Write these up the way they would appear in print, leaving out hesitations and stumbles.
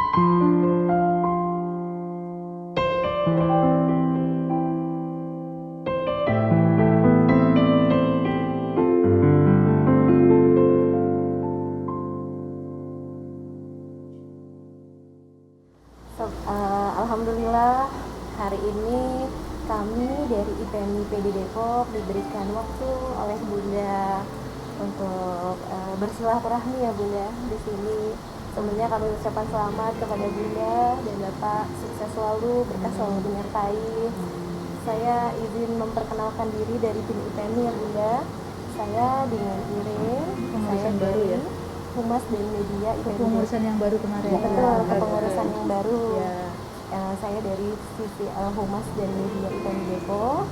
Alhamdulillah hari ini kami dari IPMI PD Depok diberikan waktu oleh Bunda untuk bersilaturahmi ya Bunda di sini. Sebelumnya kami ucapkan selamat kepada Bunda dan Bapak, sukses selalu, berkah selalu menyertai. Saya izin memperkenalkan diri dari tim IPMI ya Bunda. Saya dengan Iren, saya baru dari ya? Humas dan Media IPMI. Kepengurusan yang baru kemarin. Betul, kepengurusan yang baru. Ya. Saya dari sisi Humas dan Media IPMI Depok.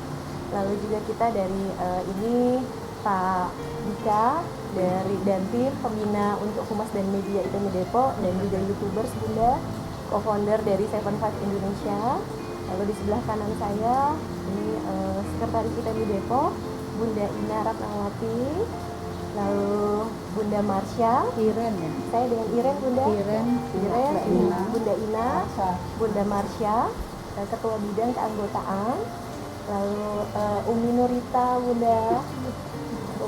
Lalu juga kita dari ini Pak Dika dari dan tim pembina untuk Humas dan Media IPMI Depok dan juga YouTubers Bunda, co-founder dari 75 Indonesia. Lalu di sebelah kanan saya ini sekretaris IPMI Depok Bunda Ina Ratnawati. Lalu Bunda Marsha, Iren ya. saya dengan Iren Bunda. Iren, Bunda Ina, Bunda Marsha, Ketua Bidang Keanggotaan. Lalu Umi Nurita Bunda,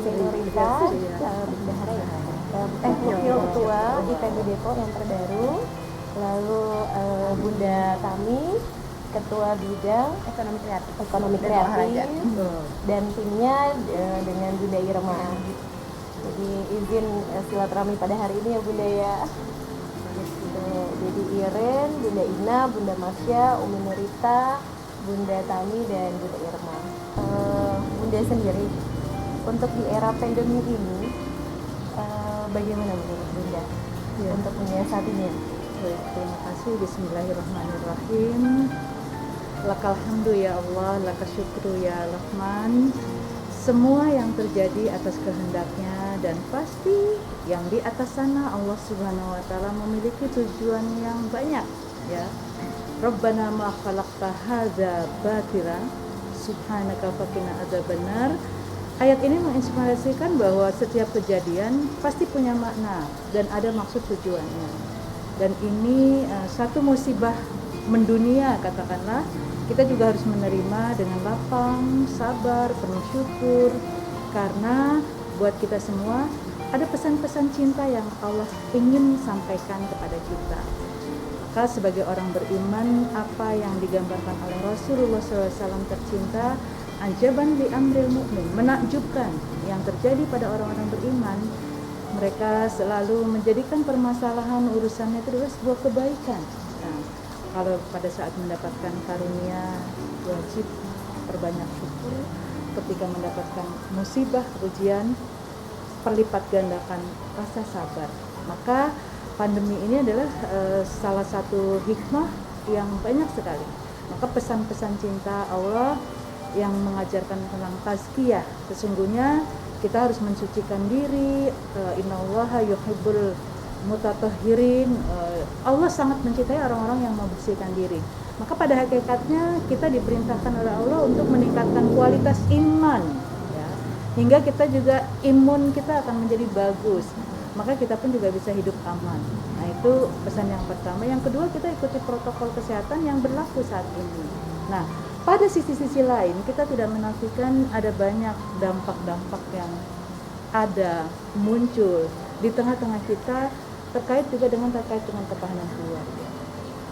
Umi Nurita, bendahara ya. Wakil Ketua IPMI Depok yang terbaru. Lalu Bunda Tami, Ketua Bidang Ekonomi Kreatif, dan timnya dengan Bunda Irma. Jadi izin silaturahmi pada hari ini ya Bunda ya. Jadi Iren, Bunda Ina, Bunda Marsha, Umi Nurita, Bunda Tami, dan Bunda Irma. Bunda sendiri untuk di era pandemi ini bagaimana menurut Bunda untuk menyiasatinya? Baik, terima kasih. Bismillahirrahmanirrahim. Lakal hamdu ya Allah, lakal syukru ya Rahman. Semua yang terjadi atas kehendaknya dan pasti yang di atas sana Allah Subhanahu wa taala memiliki tujuan yang banyak ya. Rabbana ma khalaqta hadza batila subhanaka faqina adzabannar. Ayat ini menginspirasikan bahwa setiap kejadian pasti punya makna dan ada maksud tujuannya. Dan ini satu musibah mendunia katakanlah, kita juga harus menerima dengan lapang, sabar, penuh syukur, karena buat kita semua ada pesan-pesan cinta yang Allah ingin sampaikan kepada kita. Maka sebagai orang beriman, apa yang digambarkan oleh Rasulullah SAW tercinta, ajaban li amril mu'min, menakjubkan yang terjadi pada orang-orang beriman. Mereka selalu menjadikan permasalahan urusannya itu adalah sebuah kebaikan. Nah, kalau pada saat mendapatkan karunia, wajib perbanyak syukur. Ketika mendapatkan musibah, ujian, perlipat gandakan rasa sabar. Maka pandemi ini adalah salah satu hikmah yang banyak sekali. Maka pesan-pesan cinta Allah yang mengajarkan tentang tazkiyah, sesungguhnya kita harus mensucikan diri. Innallaha yuhibbul mutatahhirin. Allah sangat mencintai orang-orang yang membersihkan diri. Maka pada hakikatnya kita diperintahkan oleh Allah untuk meningkatkan kualitas iman ya. Hingga kita juga imun kita akan menjadi bagus. Maka kita pun juga bisa hidup aman. Nah, itu pesan yang pertama. Yang kedua, kita ikuti protokol kesehatan yang berlaku saat ini. Nah, pada sisi-sisi lain kita tidak menafikan ada banyak dampak-dampak yang ada muncul di tengah-tengah kita terkait dengan ketahanan keluarga.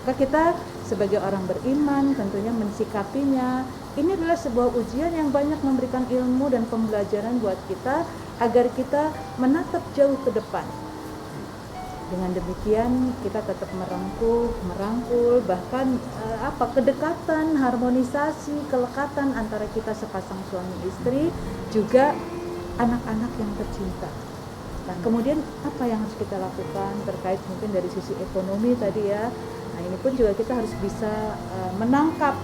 Maka kita sebagai orang beriman tentunya mensikapinya. Ini adalah sebuah ujian yang banyak memberikan ilmu dan pembelajaran buat kita agar kita menatap jauh ke depan. Dengan demikian kita tetap merangkul, bahkan kedekatan, harmonisasi, kelekatan antara kita sepasang suami istri, juga anak-anak yang tercinta. Nah, kemudian apa yang harus kita lakukan terkait mungkin dari sisi ekonomi tadi ya. Nah, ini pun juga kita harus bisa menangkap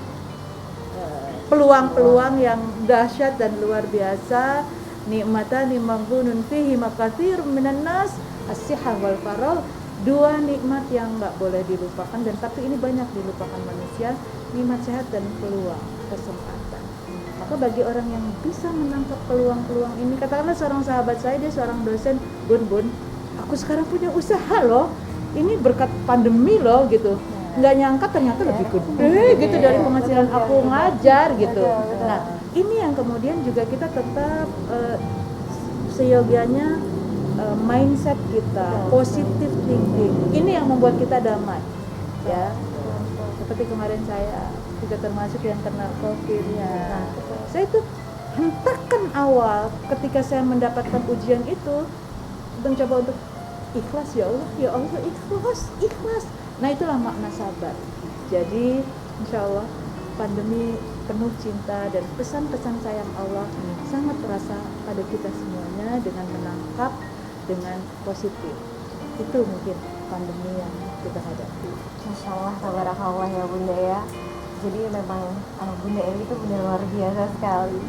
peluang-peluang yang dahsyat dan luar biasa. Nikmatani maghbunun fihi makatsirun minan nas, as-sihah wal faragh. Dua nikmat yang enggak boleh dilupakan dan tapi ini banyak dilupakan manusia, nikmat sehat dan peluang, kesempatan. Maka bagi orang yang bisa menangkap peluang-peluang ini, katakanlah seorang sahabat saya, dia seorang dosen, bun, aku sekarang punya usaha loh. ini berkat pandemi loh gitu. Nggak nyangka ternyata lebih gede gitu dari penghasilan aku ngajar gitu. Nah ini yang kemudian juga kita tetap seyogianya mindset kita, positive thinking. Ini yang membuat kita damai, ya. Seperti kemarin saya juga termasuk yang kena COVID. Nah, saya tuh hentakan awal ketika saya mendapatkan ujian itu mencoba untuk ikhlas, ya Allah ikhlas. Nah itulah makna sabar. Jadi insya Allah pandemi penuh cinta dan pesan-pesan sayang Allah sangat terasa pada kita semuanya dengan menangkap dengan positif. Itu mungkin pandemi yang kita hadapi. Masya Allah, tabarakallah ya Bunda ya. Jadi memang Bunda Eli itu benar luar biasa sekali.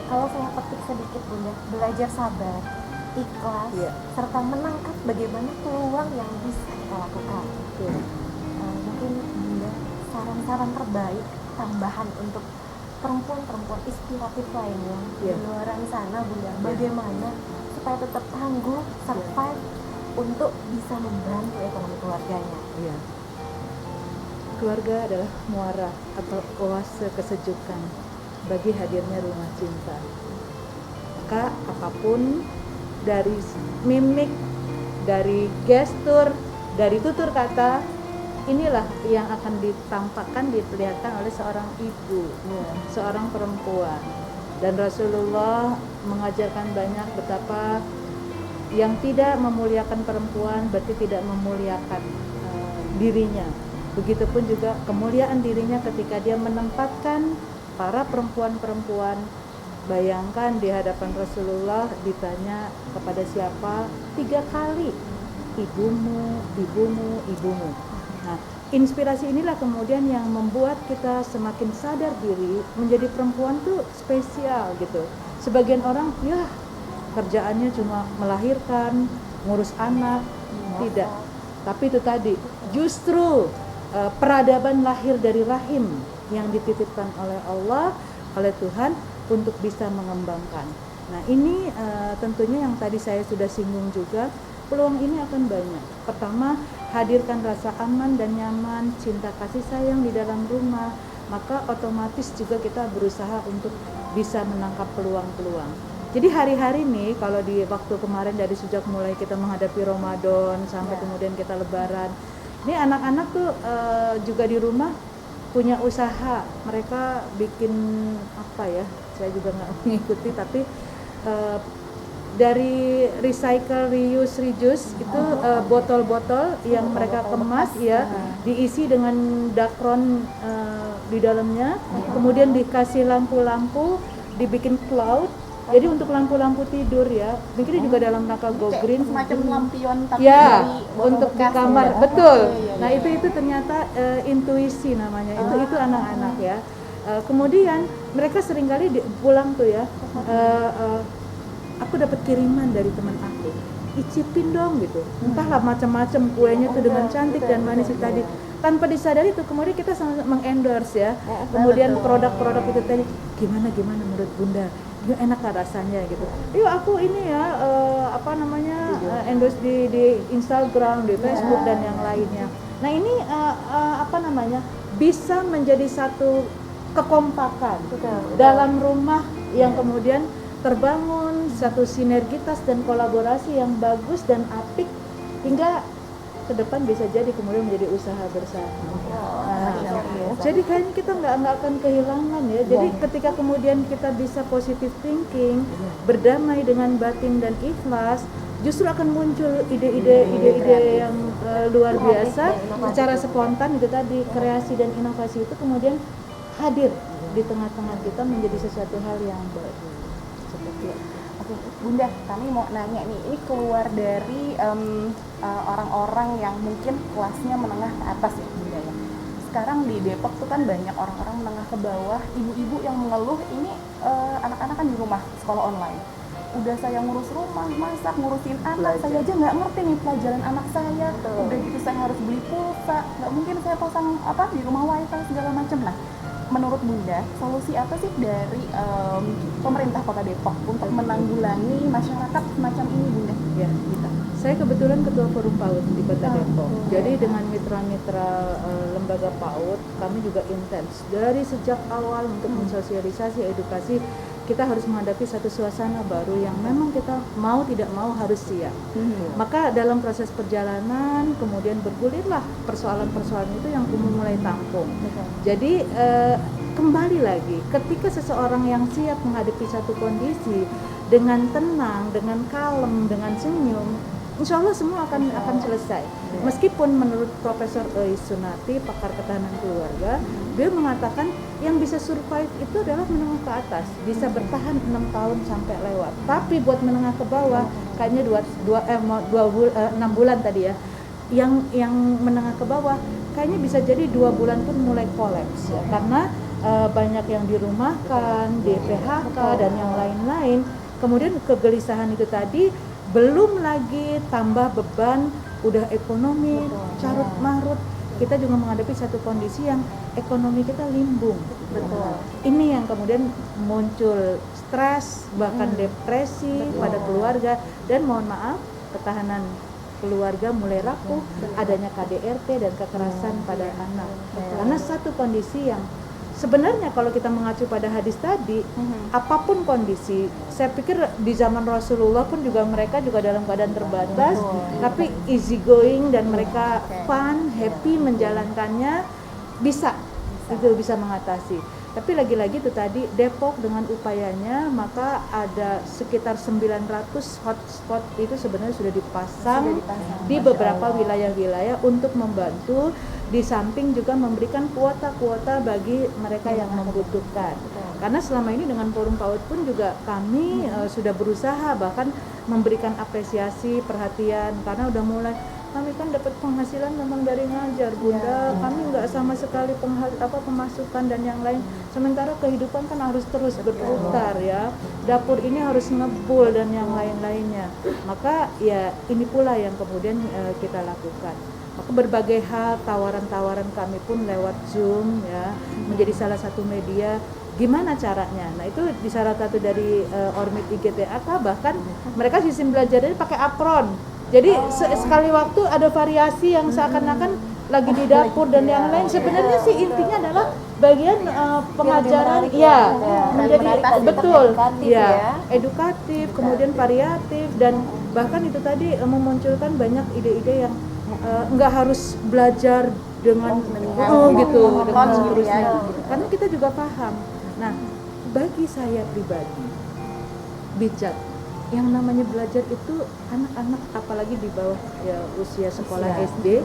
Kalau saya petik sedikit Bunda, belajar sabar, ikhlas, serta menangkap bagaimana peluang yang bisa kita lakukan. Mungkin Bunda saran-saran terbaik tambahan untuk perempuan-perempuan inspiratif lainnya di luar sana Bunda, bagaimana supaya tetap tangguh, survive untuk bisa membantu ekonomi keluarganya. Keluarga adalah muara atau oase kesejukan bagi hadirnya rumah cinta. Maka apapun dari mimik, dari gestur, dari tutur kata, inilah yang akan ditampakkan, diperlihatkan oleh seorang ibu, seorang perempuan. Dan Rasulullah mengajarkan banyak betapa yang tidak memuliakan perempuan berarti tidak memuliakan dirinya. Begitupun juga kemuliaan dirinya ketika dia menempatkan para perempuan-perempuan. Bayangkan di hadapan Rasulullah ditanya kepada siapa 3 kali, ibumu. Nah, inspirasi inilah kemudian yang membuat kita semakin sadar diri menjadi perempuan tuh spesial gitu. Sebagian orang kerjaannya cuma melahirkan, ngurus anak, tidak. Tapi itu tadi, justru peradaban lahir dari rahim yang dititipkan oleh Allah, oleh Tuhan untuk bisa mengembangkan. Nah ini tentunya yang tadi saya sudah singgung juga, peluang ini akan banyak. Pertama, hadirkan rasa aman dan nyaman, cinta kasih sayang di dalam rumah, maka otomatis juga kita berusaha untuk bisa menangkap peluang-peluang. Jadi hari-hari nih, kalau di waktu kemarin dari sejak mulai kita menghadapi Ramadan sampai kemudian kita Lebaran, ini anak-anak tuh juga di rumah punya usaha, mereka bikin apa ya, saya juga nggak mengikuti, tapi dari recycle, reuse, reduce itu botol-botol yang mereka kemas ya, diisi dengan dakron di dalamnya, kemudian dikasih lampu-lampu, dibikin cloud. Jadi untuk lampu-lampu tidur ya, mungkin juga dalam rangka go green, semacam lampion tapi ya, dari botol untuk di bekas kamar, ya. betul. Nah iya. itu ternyata intuisi namanya, itu anak-anak ya. Kemudian mereka seringkali pulang tuh ya, aku dapat kiriman dari teman aku, icipin dong gitu, entahlah macam-macam kuenya tuh dengan cantik dan manis itu tadi. Tanpa disadari tuh kemudian kita sangat mengendorse ya, kemudian produk-produk itu tadi gimana menurut Bunda, enak gak rasanya gitu. Yuk aku ini ya endorse di Instagram, di Facebook dan yang lainnya. Nah ini bisa menjadi satu kekompakan dalam rumah yang kemudian terbangun satu sinergitas dan kolaborasi yang bagus dan apik hingga ke depan bisa jadi kemudian menjadi usaha bersama. Jadi kayaknya kita nggak akan kehilangan ya. Jadi ketika kemudian kita bisa positive thinking, berdamai dengan batin dan ikhlas, justru akan muncul ide-ide yang luar biasa secara spontan itu tadi, kreasi dan inovasi itu kemudian hadir di tengah-tengah kita menjadi sesuatu hal yang baru. Seperti itu. Oke, Bunda, kami mau nanya nih, ini keluar dari orang-orang yang mungkin kelasnya menengah ke atas ya Bunda ya. Sekarang di Depok tuh kan banyak orang-orang menengah ke bawah, ibu-ibu yang mengeluh ini anak-anak kan di rumah sekolah online. Udah saya ngurus rumah, masak, ngurusin anak, saya aja nggak ngerti nih pelajaran anak saya. Udah gitu saya harus beli pulsa, nggak mungkin saya pasang di rumah wifi segala macam. Nah, menurut Bunda, solusi apa sih dari pemerintah Kota Depok untuk menanggulangi masyarakat semacam ini, Bunda? Ya, kita. Saya kebetulan ketua Forum PAUD di Kota Depok. Jadi dengan mitra-mitra lembaga PAUD, kami juga intens dari sejak awal untuk mensosialisasi edukasi. Kita harus menghadapi satu suasana baru yang memang kita mau tidak mau harus siap. Maka dalam proses perjalanan kemudian bergulirlah persoalan-persoalan itu yang mulai tampung. Jadi kembali lagi, ketika seseorang yang siap menghadapi satu kondisi dengan tenang, dengan kalem, dengan senyum, insya Allah semua akan selesai. Meskipun menurut Profesor Eis Sunati, pakar ketahanan keluarga, dia mengatakan yang bisa survive itu adalah menengah ke atas, bisa bertahan 6 tahun sampai lewat. Tapi buat menengah ke bawah, kayaknya 6 bulan tadi ya. Yang menengah ke bawah, kayaknya bisa jadi 2 bulan pun mulai kolaps ya, karena banyak yang dirumahkan, di PHK dan yang lain-lain. Kemudian kegelisahan itu tadi, belum lagi tambah beban, udah ekonomi carut marut, kita juga menghadapi satu kondisi yang ekonomi kita limbung. Ini yang kemudian muncul stres, bahkan depresi pada keluarga, dan mohon maaf, ketahanan keluarga mulai rapuh, adanya KDRT dan kekerasan pada anak. Karena satu kondisi yang sebenarnya kalau kita mengacu pada hadis tadi, apapun kondisi, saya pikir di zaman Rasulullah pun juga mereka juga dalam keadaan terbatas, tapi easy going dan mereka fun, happy menjalankannya, bisa mengatasi. Tapi lagi-lagi itu tadi, Depok dengan upayanya, maka ada sekitar 900 hotspot itu sebenarnya sudah dipasang di beberapa wilayah-wilayah untuk membantu, di samping juga memberikan kuota-kuota bagi mereka yang membutuhkan. Karena selama ini dengan Forum PAUD pun juga kami sudah berusaha bahkan memberikan apresiasi, perhatian, karena udah mulai, kami kan dapat penghasilan memang dari ngajar, Bunda. Kami nggak sama sekali pemasukan dan yang lain. Sementara kehidupan kan harus terus berputar ya. Dapur ini harus ngebul dan yang lain-lainnya. Maka ya ini pula yang kemudian kita lakukan. Maka berbagai hal, tawaran-tawaran kami pun lewat Zoom ya, menjadi salah satu media. Gimana caranya? Nah itu di salah satu dari Ormit IGTAK, bahkan mereka sistem belajarnya pakai apron. Jadi sekali waktu ada variasi yang seakan-akan lagi di dapur dan yang lain. Sebenarnya sih intinya adalah bagian pengajaran, ya menjadi betul, ya edukatif, kemudian variatif, dan bahkan itu tadi memunculkan banyak ide-ide yang nggak harus belajar dengan gitu dengan seterusnya. Karena kita juga paham. Nah, bagi saya pribadi, bijak. Yang namanya belajar itu anak-anak, apalagi di bawah ya, usia sekolah SD,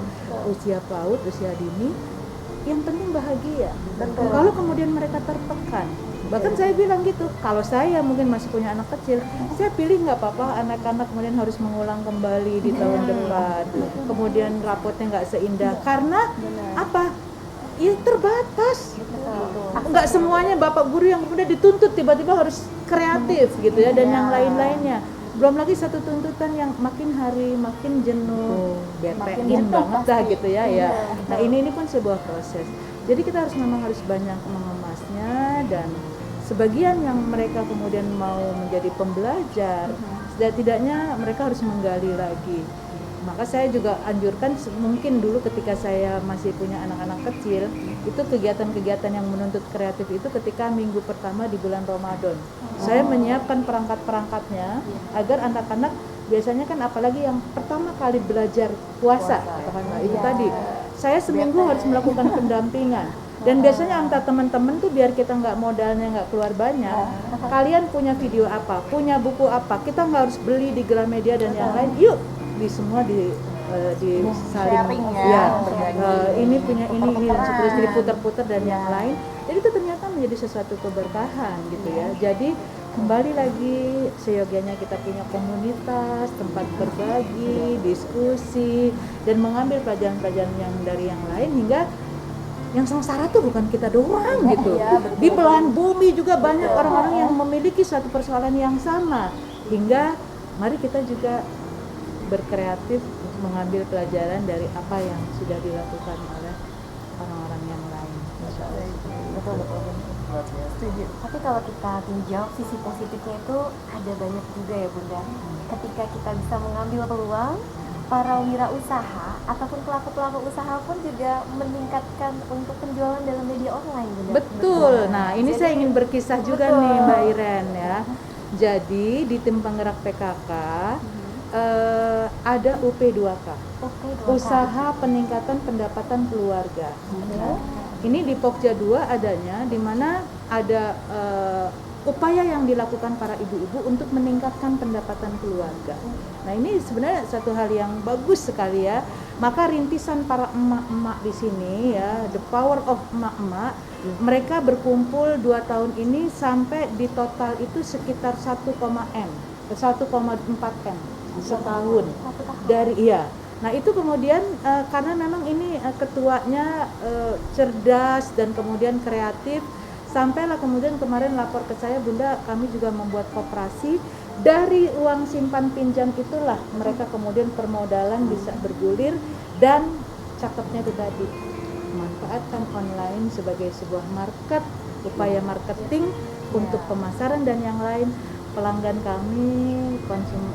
usia PAUD, usia dini, yang penting bahagia. Kalau kemudian mereka tertekan, bahkan saya bilang gitu, kalau saya mungkin masih punya anak kecil, saya pilih nggak apa-apa anak-anak kemudian harus mengulang kembali di tahun depan, kemudian rapotnya nggak seindah, karena apa? Ya terbatas. Nggak semuanya bapak guru yang kemudian dituntut tiba-tiba harus kreatif gitu ya, dan yang lain-lainnya. Belum lagi satu tuntutan yang makin hari makin jenuh, betein banget dah gitu ya. Nah ini pun sebuah proses. Jadi kita memang harus banyak mengemasnya, dan sebagian yang mereka kemudian mau menjadi pembelajar, setidaknya mereka harus menggali lagi. Maka saya juga anjurkan, mungkin dulu ketika saya masih punya anak-anak kecil, itu kegiatan-kegiatan yang menuntut kreatif itu ketika minggu pertama di bulan Ramadan. Saya menyiapkan perangkat-perangkatnya agar anak-anak biasanya kan apalagi yang pertama kali belajar puasa, katakanlah itu tadi, saya seminggu harus melakukan pendampingan. Dan biasanya antar teman-teman tuh biar kita nggak modalnya nggak keluar banyak, kalian punya video apa, punya buku apa, kita nggak harus beli di Gramedia dan yang lain, yuk semua di saling ini punya ini seterusnya diputar-putar dan yang lain. Jadi itu ternyata menjadi sesuatu keberkahan gitu ya. Jadi kembali lagi, seyogianya kita punya komunitas, tempat berbagi, diskusi, dan mengambil pelajaran-pelajaran yang dari yang lain, hingga yang sengsara tuh bukan kita doang gitu. Di belahan bumi juga banyak orang-orang yang memiliki satu persoalan yang sama, hingga mari kita juga berkreatif mengambil pelajaran dari apa yang sudah dilakukan oleh orang-orang yang lain. Insya Allah. Betul betul. Setuju. Tapi kalau kita tinjau sisi positifnya itu ada banyak juga ya Bunda. Ketika kita bisa mengambil peluang, para wirausaha ataupun pelaku-pelaku usaha pun juga meningkatkan untuk penjualan dalam media online Bunda. Betul. Nah, ini Jadi- saya ingin berkisah juga Betul. nih Mbak Iren ya. Jadi di tim penggerak PKK ada UP2K. Oke, Usaha Peningkatan Pendapatan Keluarga. Ya. Ini di Pokja 2 adanya, di mana ada upaya yang dilakukan para ibu-ibu untuk meningkatkan pendapatan keluarga. Nah, ini sebenarnya satu hal yang bagus sekali ya. Maka rintisan para emak-emak di sini ya, the power of emak-emak, mereka berkumpul 2 tahun ini sampai di total itu sekitar 1,4 M setahun. Dari Nah itu kemudian karena memang ini ketuanya cerdas dan kemudian kreatif, sampailah kemudian kemarin lapor ke saya, Bunda kami juga membuat koperasi, dari uang simpan pinjam itulah mereka kemudian permodalan bisa bergulir, dan cakepnya itu tadi manfaatkan online sebagai sebuah market, upaya marketing untuk pemasaran dan yang lain. Pelanggan kami,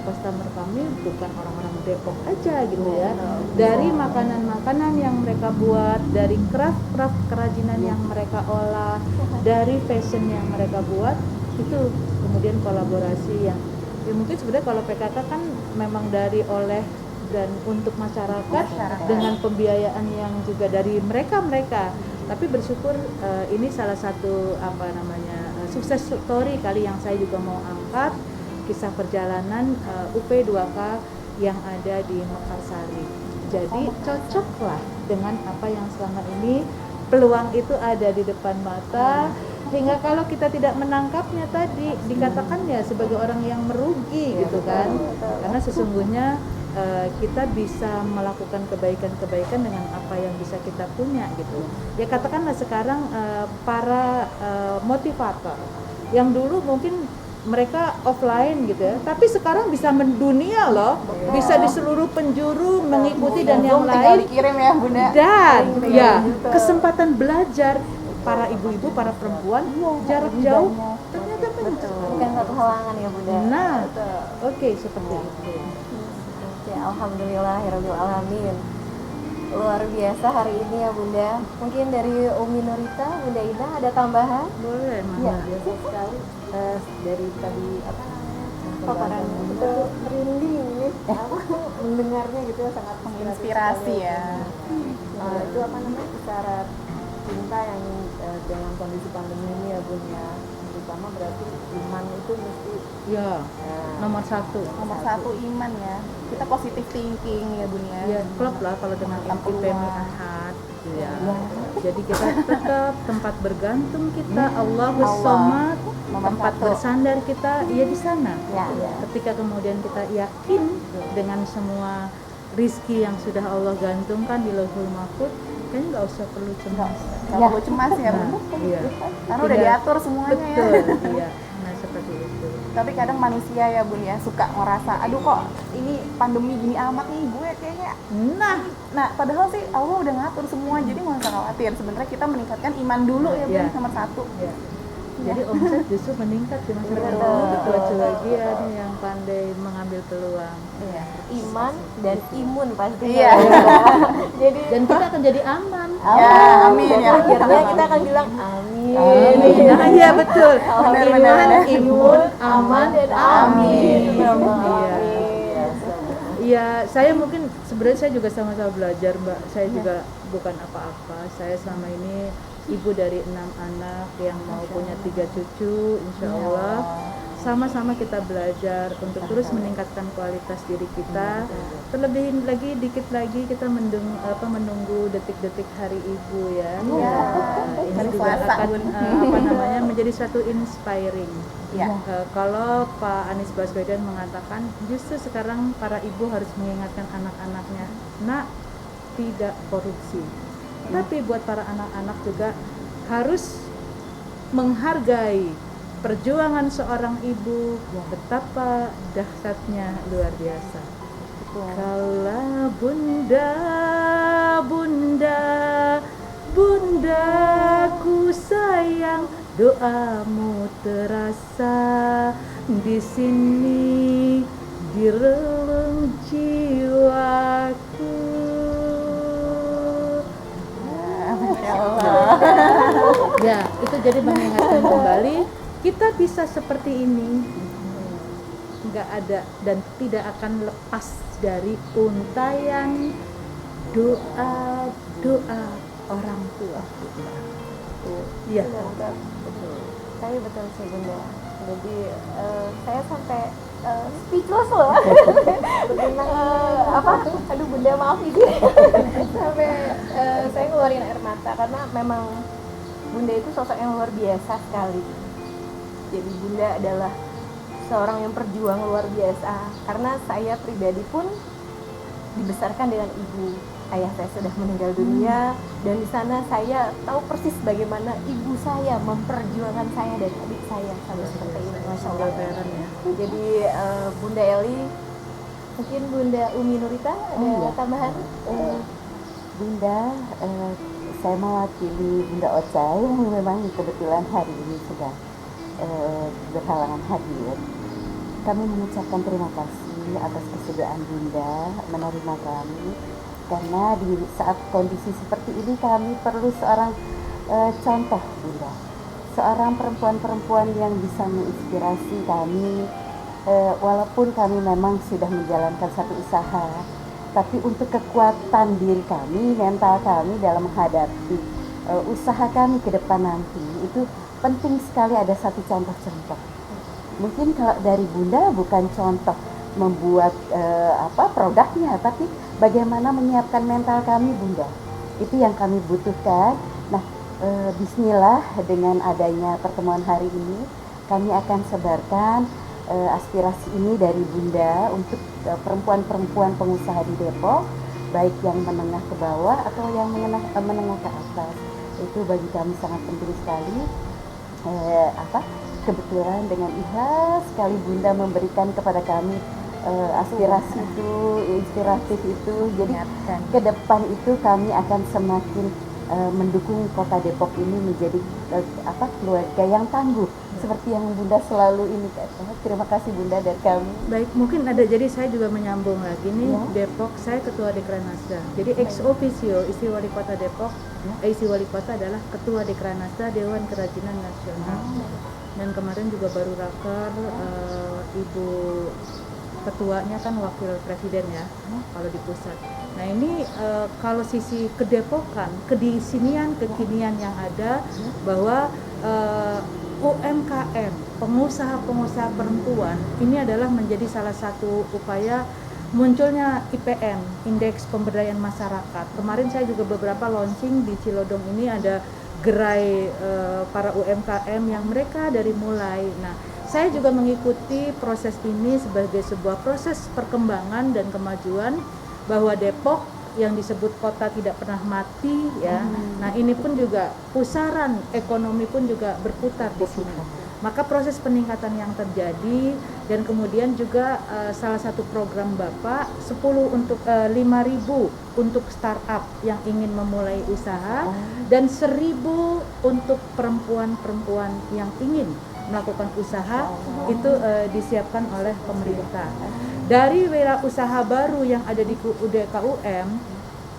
customer kami bukan orang-orang Depok aja gitu ya. Dari makanan-makanan yang mereka buat, dari craft kerajinan yang mereka olah, dari fashion yang mereka buat, itu kemudian kolaborasi yang mungkin sebenarnya kalau PKK kan memang dari oleh dan untuk masyarakat dengan pembiayaan yang juga dari mereka. Tapi bersyukur ini salah satu sukses story kali yang saya juga mau angkat, kisah perjalanan UP2K yang ada di Mekarsari. Jadi cocoklah dengan apa yang selama ini peluang itu ada di depan mata, hingga kalau kita tidak menangkapnya tadi dikatakan ya sebagai orang yang merugi gitu kan. Karena sesungguhnya kita bisa melakukan kebaikan-kebaikan dengan apa yang bisa kita punya gitu. Ya katakanlah sekarang para motivator yang dulu mungkin mereka offline gitu ya, tapi sekarang bisa mendunia loh, bisa di seluruh penjuru mengikuti dan yang Tinggal lain, dikirim ya Bunda. dan ya kesempatan belajar para ibu-ibu, para perempuan jarak jauh ternyata bukan satu halangan ya Bunda. Nah, oke, seperti itu. Ya, alhamdulillahirabbil alamin. Luar biasa hari ini ya Bunda. Mungkin dari Umi Nurita, Bunda Ida ada tambahan? Boleh, Ya. Mama. Biasa sekali dari tadi Paparan kita tuh merinding nih, mendengarnya gitu sangat Menginspirasi sekali. ya. Itu isyarat cinta yang dengan kondisi pandemi ini ya Bun ya, terutama berarti iman itu mesti Ya, nomor satu. Nomor satu iman ya. Kita positive thinking ya Bun ya. Ya, klop lah kalau dengan Tentang inti peluang. ahad. Ya. Jadi kita tetap tempat bergantung kita Allahus Allah. Somad, Nomor tempat satu. bersandar kita ya di sana. Ya. Ketika kemudian kita yakin dengan semua rizki yang sudah Allah gantungkan di Lauhul Mahfuz, kayaknya nggak usah perlu cemas. Nggak perlu cemas ya Bun. Iya. Karena udah Tidak- diatur semuanya ya. Betul, iya. Nah, seperti itu. Tapi kadang manusia ya Bun ya suka ngerasa, aduh kok ini pandemi gini amat nih, gue kayaknya. Nah padahal sih Allah udah ngatur semua, jadi nggak usah khawatir. Sebenarnya kita meningkatkan iman dulu ya Bun, Ya. nomor satu. Ya. Jadi omset justru meningkat sih masyarakat. Betul. Betul lagi ya nih yang pandai mengambil peluang. Iya. Iman dan imun pasti. Iya. Jadi Dan kita akan jadi aman. Ya, amin dan ya. akhirnya kita akan bilang amin. Nah, iya betul. Benar-benar. Iman, imun, aman, dan amin. Iya. Iya, saya mungkin sebenarnya saya juga sama-sama belajar, Mbak. Saya juga bukan apa-apa. Saya selama ini ibu dari 6 anak yang mau punya 3 cucu, insya Allah. Sama-sama kita belajar untuk terus meningkatkan kualitas diri kita. Terlebih lagi, dikit lagi kita menunggu detik-detik hari ibu ya. Iya. Ini Hari juga puasa, akan Bun. menjadi satu inspiring. Ya. Kalau Pak Anies Baswedan mengatakan justru sekarang para ibu harus mengingatkan anak-anaknya, nak, tidak korupsi. Tapi buat para anak-anak juga harus menghargai perjuangan seorang ibu, betapa dahsyatnya luar biasa. Kalau bunda doamu terasa di sini di relung jiwaku. Ya, itu jadi mengingatkan kembali kita bisa seperti ini, nggak ada dan tidak akan lepas dari untayan doa orang tua kita. Iya. Betul. Saya betul sih Bunda. Jadi saya sampai speechless loh. Aduh Bunda maaf ini. Sampai saya ngeluarin air mata karena memang Bunda itu sosok yang luar biasa sekali. Jadi Bunda adalah seorang yang perjuang luar biasa. Karena saya pribadi pun dibesarkan dengan ibu. Ayah saya sudah meninggal dunia dan di sana saya tahu persis bagaimana ibu saya memperjuangkan saya dan adik saya sampai seperti ini, masya Allah. Ya. Jadi Bunda Eli, mungkin Bunda Umi Nurita ada tambahan? Bunda, saya mewakili Bunda Ocha yang memang kebetulan hari ini sedang berhalangan hadir. Kami mengucapkan terima kasih atas kesediaan Bunda menerima kami, karena di saat kondisi seperti ini kami perlu seorang contoh Bunda, seorang perempuan-perempuan yang bisa menginspirasi kami. Walaupun kami memang sudah menjalankan satu usaha, tapi untuk kekuatan diri kami, mental kami dalam menghadapi usaha kami ke depan nanti, itu penting sekali ada satu contoh-contoh. Mungkin kalau dari Bunda bukan contoh membuat produknya, tapi bagaimana menyiapkan mental kami Bunda. Itu yang kami butuhkan. Nah, bismillah dengan adanya pertemuan hari ini, kami akan sebarkan aspirasi ini dari Bunda untuk perempuan-perempuan pengusaha di Depok, baik yang menengah ke bawah atau yang menengah ke atas. Itu bagi kami sangat penting sekali. Kebetulan dengan ikhlas sekali Bunda memberikan kepada kami aspirasi itu, inspiratif itu. Jadi ke depan itu kami akan semakin mendukung Kota Depok ini menjadi keluarga yang tangguh, seperti yang Bunda selalu ini. Terima kasih Bunda dari kami. Baik, mungkin ada, jadi saya juga menyambung lagi nih ya. Depok, saya ketua Dekranasda. Jadi ex officio isi wali kota Depok, isi wali kota adalah ketua Dekranasda Dewan Kerajinan Nasional. Dan kemarin juga baru raker Ibu ketuanya kan wakil presiden ya, kalau di pusat. Nah ini kalau sisi kedepokan, kedisinian, kekinian yang ada, bahwa UMKM, pengusaha-pengusaha perempuan, ini adalah menjadi salah satu upaya munculnya IPM, Indeks Pemberdayaan Masyarakat. Kemarin saya juga beberapa launching di Cilodong ini, ada gerai para UMKM yang mereka dari mulai. Nah, saya juga mengikuti proses ini sebagai sebuah proses perkembangan dan kemajuan, bahwa Depok yang disebut kota tidak pernah mati ya. Nah, ini pun juga pusaran ekonomi pun juga berputar di sini. Maka proses peningkatan yang terjadi, dan kemudian juga salah satu program Bapak 5.000 untuk startup yang ingin memulai usaha, dan 1.000 untuk perempuan-perempuan yang ingin melakukan usaha, itu disiapkan oleh pemerintah. Dari wirausaha baru yang ada di UDKUM,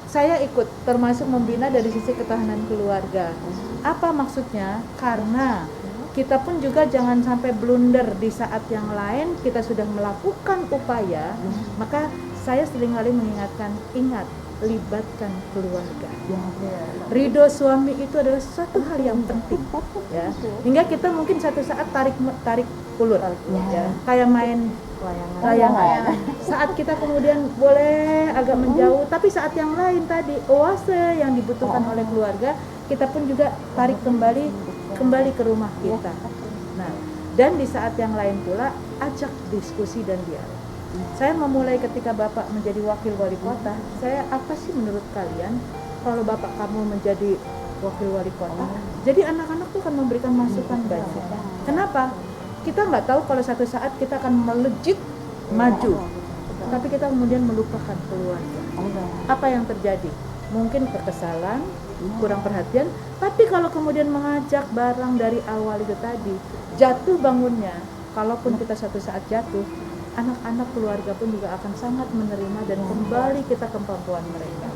saya ikut termasuk membina dari sisi ketahanan keluarga. Apa maksudnya? Karena kita pun juga jangan sampai blunder di saat yang lain kita sudah melakukan upaya, maka saya seringkali mengingatkan, ingat, libatkan keluarga. Ridho suami itu adalah suatu hal yang penting ya. Hingga kita mungkin satu saat tarik ulur ya. Kayak main layangan. Saat kita kemudian boleh agak menjauh, tapi saat yang lain tadi oase yang dibutuhkan oleh keluarga, kita pun juga tarik kembali ke rumah kita. Nah, dan di saat yang lain pula ajak diskusi dan dialog. Saya memulai ketika Bapak menjadi wakil wali kota. Apa sih menurut kalian kalau Bapak kamu menjadi wakil wali kota? Jadi anak-anak tuh akan memberikan masukan banyak. Kenapa? Kita nggak tahu kalau satu saat kita akan melejit maju, tapi kita kemudian melupakan keluarga. Apa yang terjadi? Mungkin kekesalan, kurang perhatian. Tapi kalau kemudian mengajak barang dari awal itu tadi, jatuh bangunnya, kalaupun kita suatu saat jatuh, anak-anak keluarga pun juga akan sangat menerima dan kembali kita ke kemampuan mereka.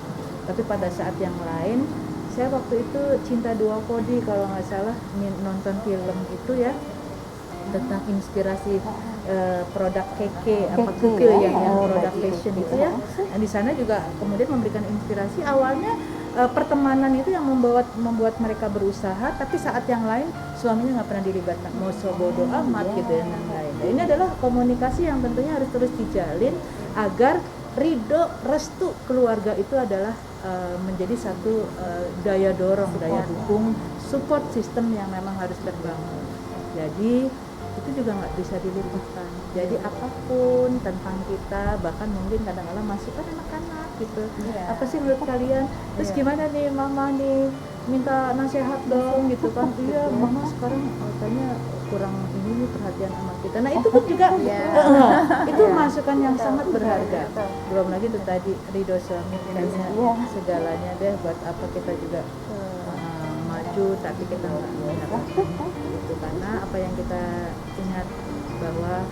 Tapi pada saat yang lain, saya waktu itu Cinta Dua Kodi kalau nggak salah nonton film itu ya, tentang inspirasi produk keke apa Keke, keke ya. yang produk Baju fashion keke. itu ya. Dan di sana juga kemudian memberikan inspirasi. Awalnya pertemanan itu yang membuat mereka berusaha, tapi saat yang lain suaminya nggak pernah dilibatkan, mau bodo amat gitu dan lain-lain. Nah, ini adalah komunikasi yang tentunya harus terus dijalin agar ridho restu keluarga itu adalah menjadi satu daya dorong, daya dukung, support system yang memang harus terbangun. Jadi itu juga nggak bisa dilupakan. Jadi apapun tentang kita, bahkan mungkin kadang-kadang masukan anak-anak gitu. Apa sih menurut kalian? Terus gimana nih mama nih, minta nasihat dong gitu kan. Iya mama sekarang katanya kurang ini nih perhatian sama kita. Nah itu pun juga itu masukan yang sangat berharga. Belum lagi itu tadi ridho suami, kayaknya segalanya deh, buat apa kita juga maju tapi kita nggak dapat itu. Karena apa yang kita ingat bahwa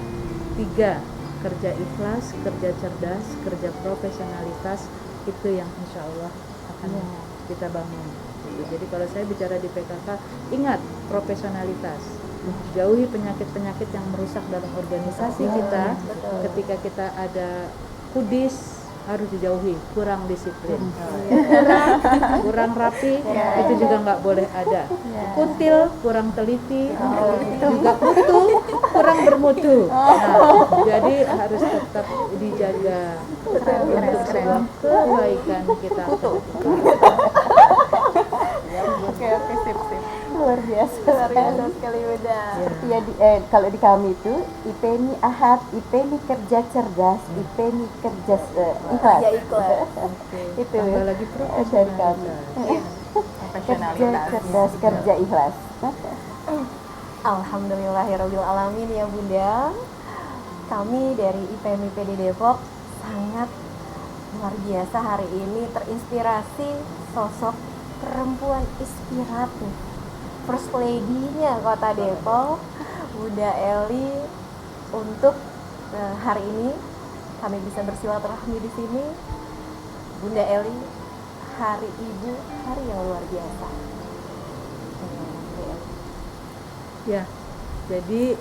3, kerja ikhlas, kerja cerdas, kerja profesionalitas, itu yang insya Allah akan kita bangun gitu. Jadi kalau saya bicara di PKK, ingat profesionalitas, jauhi penyakit-penyakit yang merusak dalam organisasi kita. Ketika kita ada kudis harus dijauhi, kurang disiplin, kurang rapi, itu juga nggak boleh ada. Kutil, kurang teliti, juga kutu, kurang bermutu. Nah, jadi harus tetap dijaga untuk sebuah kebaikan kita. Oke, sip. Luar biasa sekali Bunda. Ya, kalau di kami itu IPMI Ahad, IPMI kerja cerdas, IPMI kerja ikhlas. Ya ikhlas. Itu Tambah lagi dari profesionalitas. kami. Kerja cerdas, kerja ikhlas. Alhamdulillahirabbil alamin ya Bunda. Kami dari IPMI PD Depok sangat luar biasa hari ini terinspirasi sosok perempuan inspiratif, First Lady-nya Kota Depok, Bunda Eli. Untuk hari ini kami bisa bersilaturahmi di sini. Bunda Eli, Hari Ibu, hari yang luar biasa. Ya, jadi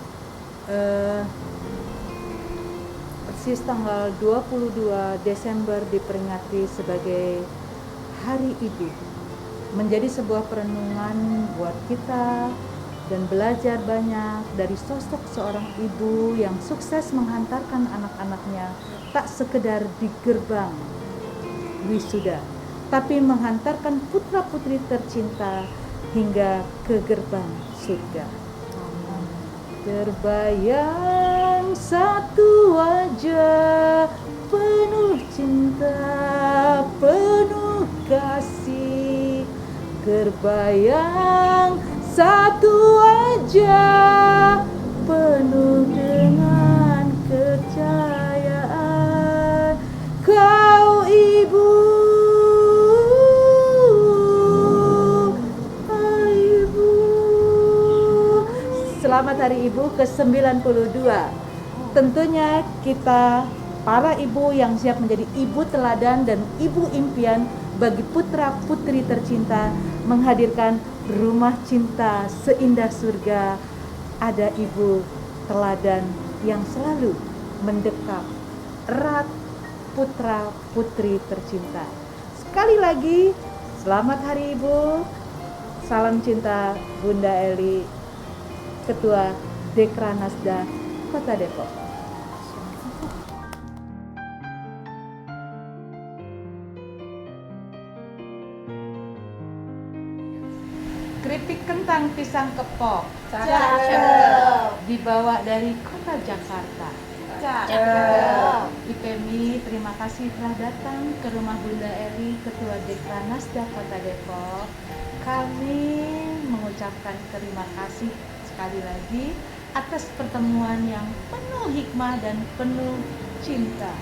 persis tanggal 22 Desember diperingati sebagai Hari Ibu. Menjadi sebuah perenungan buat kita dan belajar banyak dari sosok seorang ibu yang sukses menghantarkan anak-anaknya tak sekedar di gerbang wisuda, tapi menghantarkan putra-putri tercinta hingga ke gerbang surga. Terbayang satu wajah penuh cinta, penuh kasih. Terbayang satu wajah penuh dengan kepercayaan. Kau ibu, ibu. Selamat Hari Ibu ke-92. Tentunya kita para ibu yang siap menjadi ibu teladan dan ibu impian bagi putra-putri tercinta, menghadirkan rumah cinta seindah surga. Ada ibu teladan yang selalu mendekap erat putra-putri tercinta. Sekali lagi, selamat Hari Ibu. Salam cinta Bunda Eli, Ketua Dekranasda Kota Depok. Keripik kentang pisang kepok, dibawa dari kota Jakarta. IPMI terima kasih telah datang ke rumah Bunda Eli, Ketua Dekranasda Kota Depok. Kami mengucapkan terima kasih sekali lagi atas pertemuan yang penuh hikmah dan penuh cinta.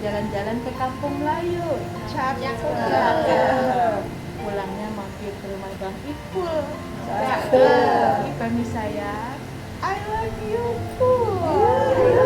jalan-jalan ke Kampung Melayu. Cakep. Pulangnya mampir ke rumah Bang Ipul. Cakep. Kami sayang. I love you, Pul.